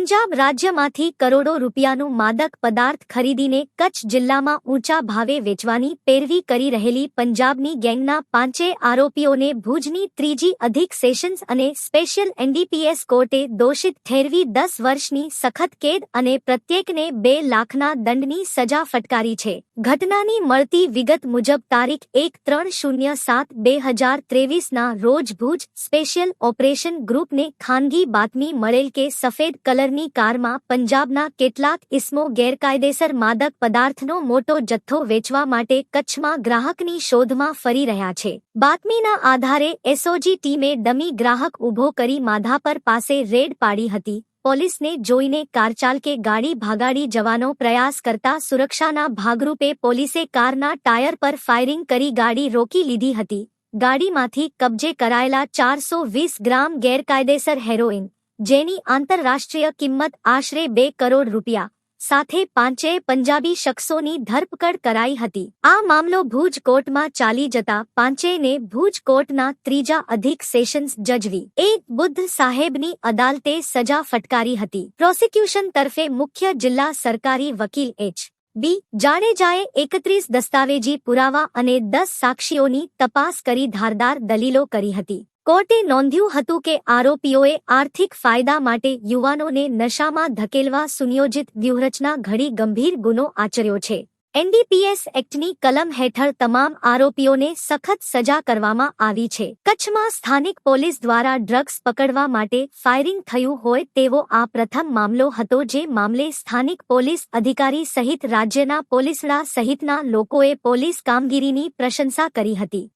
પંજાબ રાજ્યમાંથી કરોડો રૂપિયાનું માદક પદાર્થ ખરીદીને કચ્છ જિલ્લામાં ઊંચા ભાવે વેચવાની પેરવી કરી રહેલી પંજાબની ગેંગના 5 આરોપીઓને ભુજની ત્રીજી અધિક સેશન્સ અને સ્પેશિયલ એનડીપીએસ કોર્ટે દોષિત ઠેરવી 10 વર્ષની સખત કેદ અને પ્રત્યેકને 2 લાખના દંડની સજા ફટકારી છે. ઘટનાની મળતી વિગત મુજબ તારીખ 1/3/07/2023ના રોજ ભુજ સ્પેશિયલ ઓપરેશન ગ્રુપને ખાનગી બાતમી મળેલ કે સફેદ કલરની કારમાં પંજાબના કેટલાક ઇસમો ગેરકાયદેસર માદક પદાર્થનો મોટો જથ્થો વેચવા માટે કચ્છમાં ગ્રાહકની શોધમાં ફરી રહ્યા છે. બાતમીના આધારે એસઓજી ટીમે ડમી ગ્રાહક ઊભો કરી માધાપર પાસે રેડ પાડી હતી. પોલીસને જોઈને કારચાલકે ગાડી ભગાડી જવાનો પ્રયાસ કરતા સુરક્ષાના ભાગરૂપે પોલીસે કારના ટાયર પર ફાયરિંગ કરી ગાડી રોકી લીધી હતી. ગાડીમાંથી કબજે કરાયેલા 420 ગ્રામ ગેરકાયદેસર હેરોઇન, જેની આંતરરાષ્ટ્રીય કિંમત આશરે 2 કરોડ રૂપિયા સાથે 5 પંજાબી શખ્સોની ધરપકડ કરાઈ હતી. આ મામલો ભુજ કોર્ટમાં ચાલી જતા 5ને ભુજ કોર્ટના ત્રીજા અધિક સેશન્સ જજ વી. બુદ્ધ સાહેબની અદાલતે સજા ફટકારી હતી. પ્રોસિક્યુશન તરફે મુખ્ય જિલ્લા સરકારી વકીલ એચ.બી. જાડેજાએ 31 દસ્તાવેજી પુરાવા અને 10 સાક્ષીઓની તપાસ કરી ધારદાર દલીલો કરી હતી. કોર્ટે નોંધ્યું હતું કે આરોપીઓએ આર્થિક ફાયદા માટે યુવાનોને નશામાં ધકેલવા સુનિયોજિત વ્યૂહરચના ઘડી ગંભીર ગુનો આચર્યો છે. એનડીપીએસ એક્ટની કલમ હેઠળ તમામ આરોપીઓને સખત સજા કરવામાં આવી છે. કચ્છમાં સ્થાનિક પોલીસ દ્વારા ડ્રગ્સ પકડવા માટે ફાયરિંગ થયું હોય તેવો આ પ્રથમ મામલો હતો, જે મામલે સ્થાનિક પોલીસ અધિકારી સહિત રાજ્યના પોલીસ વડા સહિતના લોકોએ પોલીસ કામગીરીની પ્રશંસા કરી હતી.